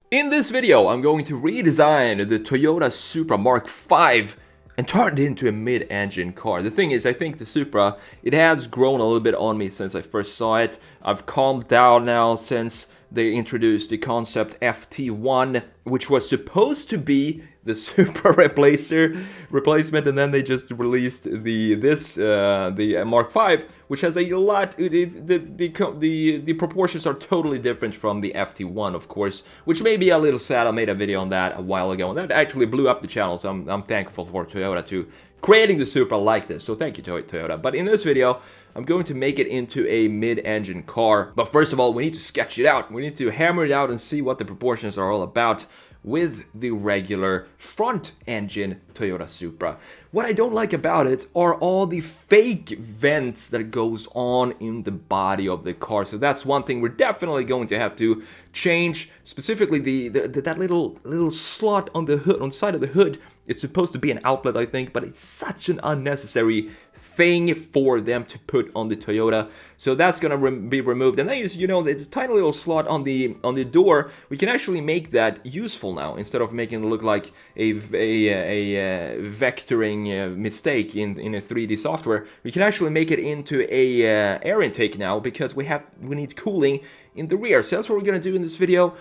In this video, I'm going to redesign the Toyota Supra Mk5 and turn it into a mid-engine car. The thing is, I think the Supra, it has grown a little bit on me since I first saw it. I've calmed down now since they introduced the concept FT1, which was supposed to be the Supra replacement, and then they just released the Mk5, which has a lot. The proportions are totally different from the FT1, of course, which may be a little sad. I made a video on that a while ago, and that actually blew up the channel. So I'm thankful for Toyota to creating the Supra like this. So thank you, Toyota. But in this video, I'm going to make it into a mid-engine car. But first of all, we need to sketch it out. We need to hammer it out and see what the proportions are all about with the regular front engine Toyota Supra. What I don't like about it are all the fake vents that goes on in the body of the car. So that's one thing we're definitely going to have to change. Specifically that little slot on the hood, on the side of the hood. It's supposed to be an outlet, I think, but it's such an unnecessary thing for them to put on the Toyota. So that's gonna be removed. And then there's a tiny little slot on the door. We can actually make that useful now instead of making it look like a vectoring mistake in a 3D software. We can actually make it into a air intake now because we need cooling in the rear. So that's what we're gonna do in this video.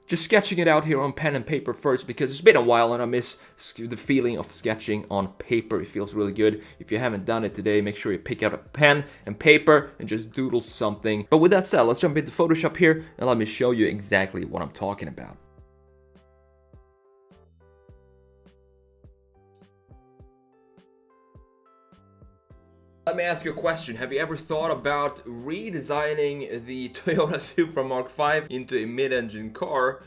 Just sketching it out here on pen and paper first because it's been a while and I miss the feeling of sketching on paper. It feels really good. If you haven't done it today, make sure you pick out a pen and paper and just doodle something. But with that said, let's jump into Photoshop here and let me show you exactly what I'm talking about. Let me ask you a question. Have you ever thought about redesigning the Toyota Supra Mk5 into a mid-engine car?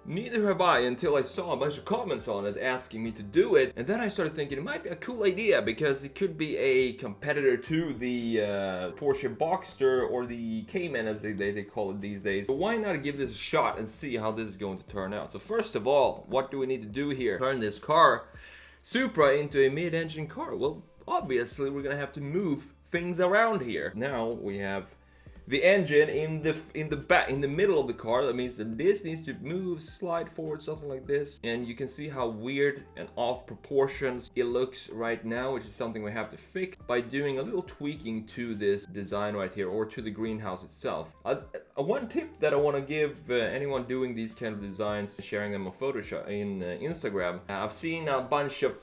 Neither have I until I saw a bunch of comments on it asking me to do it. And then I started thinking it might be a cool idea because it could be a competitor to the Porsche Boxster or the Cayman as they call it these days. So why not give this a shot and see how this is going to turn out? So first of all, what do we need to do here? Turn this car, Supra, into a mid-engine car. Well, obviously we're gonna have to move things around here. Now we have the engine in the middle of the car. That means that this needs to move, slide forward, something like this. And you can see how weird and off proportions it looks right now, which is something we have to fix by doing a little tweaking to this design right here, or to the greenhouse itself. One tip that I want to give anyone doing these kind of designs, sharing them on Photoshop in Instagram. I've seen a bunch of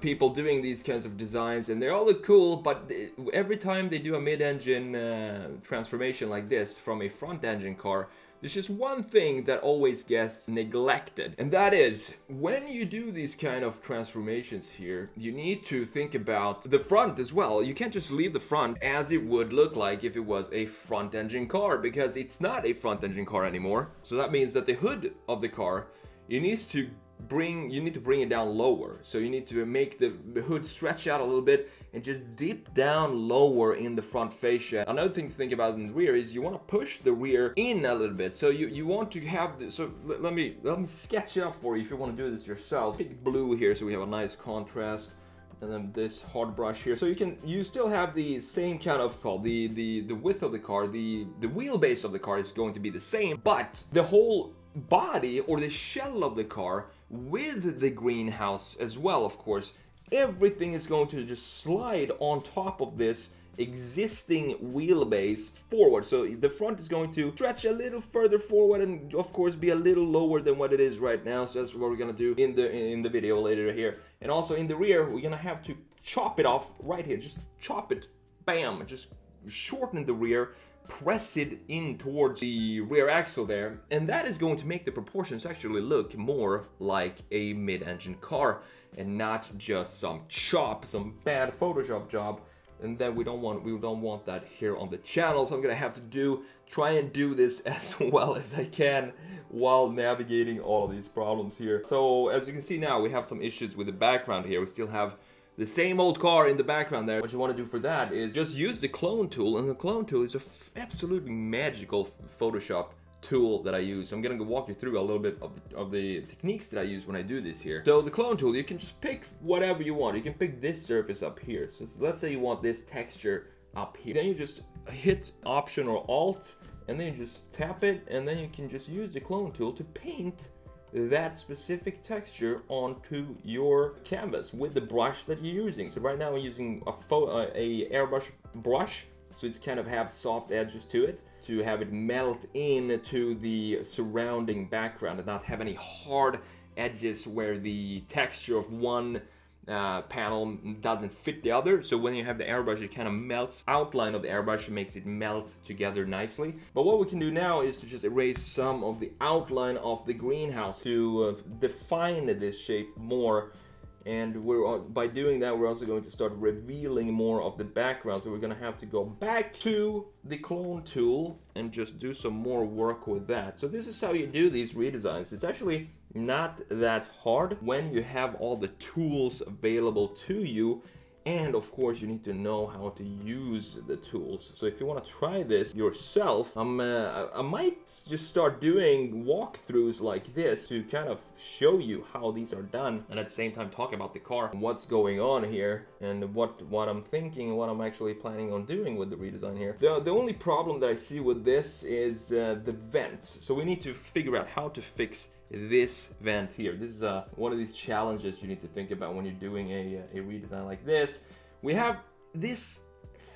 people doing these kinds of designs and they all look cool, but every time they do a mid-engine transformation like this from a front-engine car, there's just one thing that always gets neglected, and that is when you do these kind of transformations here, you need to think about the front as well. You can't just leave the front as it would look like if it was a front-engine car, because it's not a front-engine car anymore. So that means that the hood of the car, you need to bring it down lower. So you need to make the hood stretch out a little bit and just dip down lower in the front fascia. Another thing to think about in the rear is you want to push the rear in a little bit. So you want to have this. So let me sketch it up for you if you want to do this yourself. Pick blue here so we have a nice contrast. And then this hard brush here. So you still have the same kind of the width of the car, the wheelbase of the car is going to be the same, but the whole body or the shell of the car with the greenhouse as well, of course, everything is going to just slide on top of this existing wheelbase forward. So the front is going to stretch a little further forward and of course be a little lower than what it is right now. So that's what we're gonna do in the video later here. And also in the rear, we're gonna have to chop it off right here. Just chop it, bam, just shorten the rear, press it in towards the rear axle there, and that is going to make the proportions actually look more like a mid-engine car and not just some bad Photoshop job. And then we don't want that here on the channel. So I'm gonna have to try and do this as well as I can while navigating all of these problems here. So as you can see now, we have some issues with the background here. We still have the same old car in the background there. What you want to do for that is just use the clone tool, and the clone tool is a absolutely magical Photoshop tool that I use. I'm gonna walk you through a little bit of the techniques that I use when I do this here. So the clone tool, you can just pick whatever you want. You can pick this surface up here. So let's say you want this texture up here. Then you just hit Option or Alt, and then you just tap it, and then you can just use the clone tool to paint that specific texture onto your canvas with the brush that you're using. So right now I'm using a airbrush brush, so it's kind of have soft edges to it, to have it melt into the surrounding background and not have any hard edges where the texture of one panel doesn't fit the other. So when you have the airbrush, it kind of melts outline of the airbrush, makes it melt together nicely. But what we can do now is to just erase some of the outline of the greenhouse to define this shape more. And by doing that, we're also going to start revealing more of the background. So we're going to have to go back to the clone tool and just do some more work with that. So this is how you do these redesigns. It's actually not that hard when you have all the tools available to you. And of course, you need to know how to use the tools. So if you want to try this yourself, I might just start doing walkthroughs like this to kind of show you how these are done, and at the same time talk about the car, what's going on here, and what I'm thinking, what I'm actually planning on doing with the redesign here. The only problem that I see with this is the vents. So we need to figure out how to fix this vent here. This is one of these challenges you need to think about when you're doing a redesign like this. We have this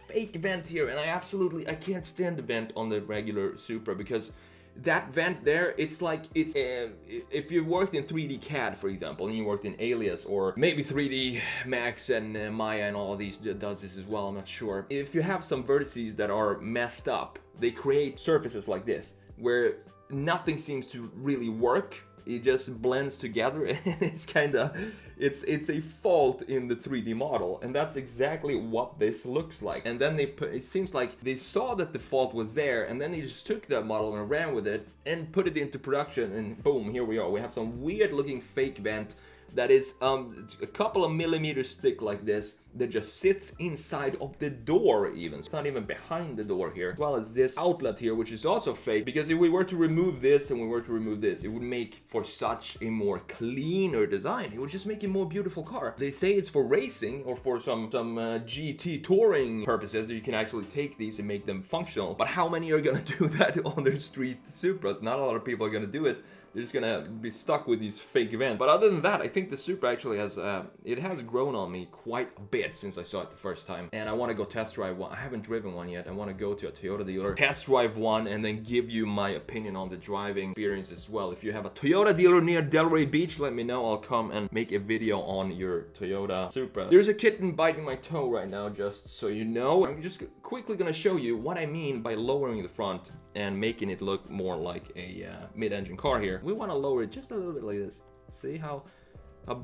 fake vent here, and I can't stand the vent on the regular Supra, because that vent there, it's like, it's if you worked in 3D CAD, for example, and you worked in Alias, or maybe 3D Max and Maya and all of these does this as well, I'm not sure. If you have some vertices that are messed up, they create surfaces like this, where nothing seems to really work. It just blends together, and it's a fault in the 3D model, and that's exactly what this looks like. And then it seems like they saw that the fault was there, and then they just took that model and ran with it and put it into production, and boom, here we are. We have some weird looking fake vent that is a couple of millimeters thick like this, that just sits inside of the door even. It's not even behind the door here. As well as this outlet here, which is also fake, because if we were to remove this and we were to remove this, it would make for such a more cleaner design. It would just make a more beautiful car. They say it's for racing or for some GT touring purposes, that you can actually take these and make them functional. But how many are gonna do that on their street Supras? Not a lot of people are gonna do it. They're just gonna be stuck with these fake events. But other than that, I think the Supra actually has, it has grown on me quite a bit since I saw it the first time. And I want to go test drive one. I haven't driven one yet. I want to go to a Toyota dealer, test drive one, and then give you my opinion on the driving experience as well. If you have a Toyota dealer near Delray Beach, let me know. I'll come and make a video on your Toyota Supra. There's a kitten biting my toe right now, just so you know. I'm just quickly gonna show you what I mean by lowering the front and making it look more like a mid-engine car here. We want to lower it just a little bit like this. See how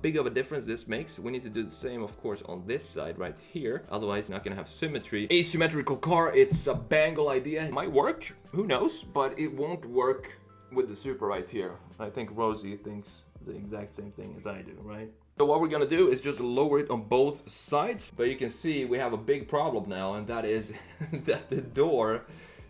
big of a difference this makes? We need to do the same, of course, on this side right here. Otherwise, not gonna have symmetry. Asymmetrical car, it's a bangle idea. It might work, who knows? But it won't work with the Supra right here. I think Rosie thinks the exact same thing as I do, right? So what we're gonna do is just lower it on both sides. But you can see we have a big problem now, and that is that the door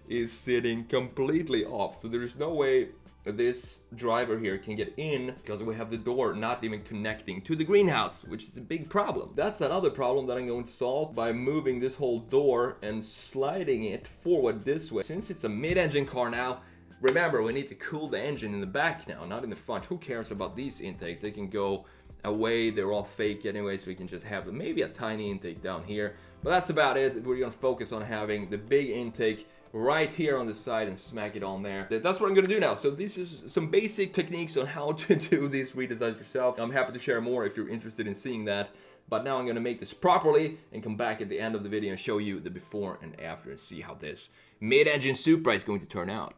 is sitting completely off. So there is no way this driver here can get in, because we have the door not even connecting to the greenhouse, which is a big problem. That's another problem that I'm going to solve by moving this whole door and sliding it forward this way. Since it's a mid-engine car now, remember, we need to cool the engine in the back now, not in the front. Who cares about these intakes? They can go away, they're all fake anyway, so we can just have maybe a tiny intake down here. But that's about it. We're gonna focus on having the big intake right here on the side and smack it on there. That's what I'm gonna do now. So this is some basic techniques on how to do these redesigns yourself. I'm happy to share more if you're interested in seeing that. But now I'm gonna make this properly and come back at the end of the video and show you the before and after and see how this mid-engine Supra is going to turn out.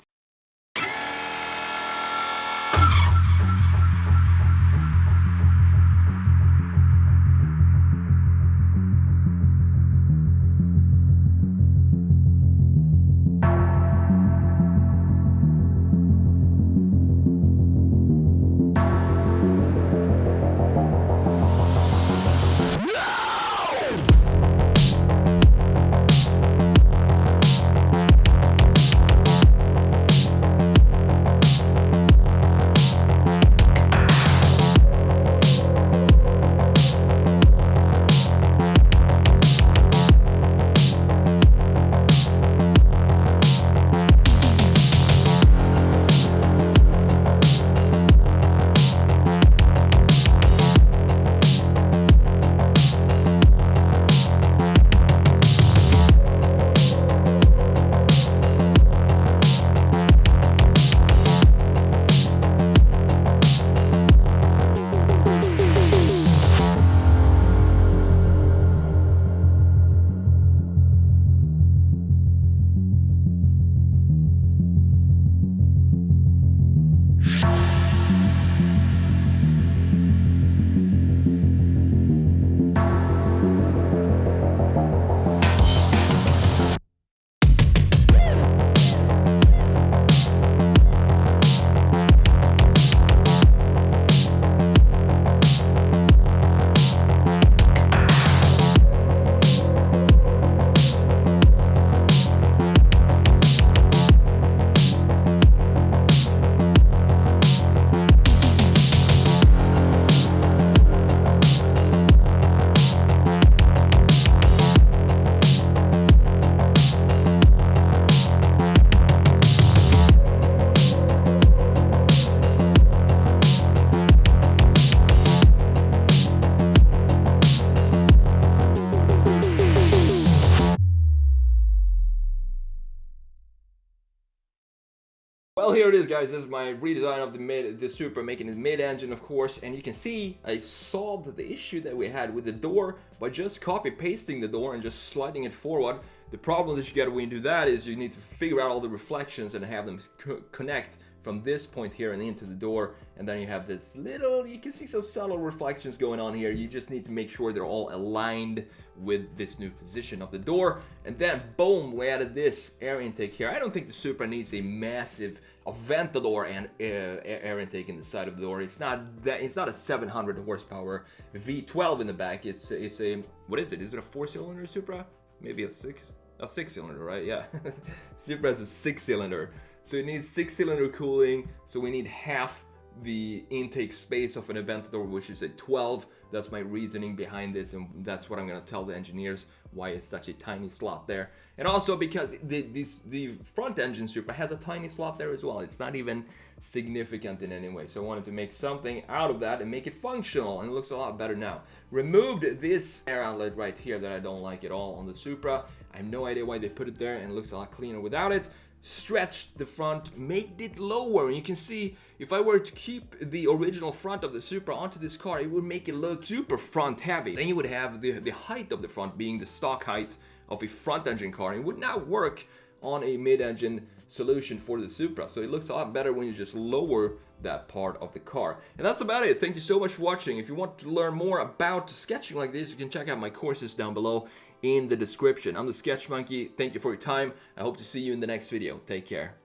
here it is, guys. This is my redesign of the Supra, making it mid-engine, of course. And you can see I solved the issue that we had with the door by just copy-pasting the door and just sliding it forward. The problem that you get when you do that is you need to figure out all the reflections and have them connect from this point here and into the door, and then you have this little, you can see some subtle reflections going on here. You just need to make sure they're all aligned with this new position of the door, and then boom, we added this air intake here. I don't think the Supra needs a massive ventador and air intake in the side of the door. It's not a 700 horsepower V12 in the back. It's a, what is it? Is it a 4-cylinder Supra? Maybe a 6-cylinder, right? Yeah. Supra has a 6-cylinder. So it needs 6-cylinder cooling, so we need half the intake space of an Aventador, which is a 12. That's my reasoning behind this, and that's what I'm gonna tell the engineers why it's such a tiny slot there. And also because the front engine Supra has a tiny slot there as well. It's not even significant in any way. So I wanted to make something out of that and make it functional, and it looks a lot better now. Removed this air outlet right here that I don't like at all on the Supra. I have no idea why they put it there, and it looks a lot cleaner without it. Stretched the front, made it lower, and you can see if I were to keep the original front of the Supra onto this car, it would make it look super front heavy. Then you would have the height of the front being the stock height of a front engine car, and it would not work on a mid-engine solution for the Supra. So it looks a lot better when you just lower that part of the car. And that's about it. Thank you so much for watching. If you want to learn more about sketching like this, you can check out my courses down below in the description. I'm the Sketch Monkey. Thank you for your time. I hope to see you in the next video. Take care.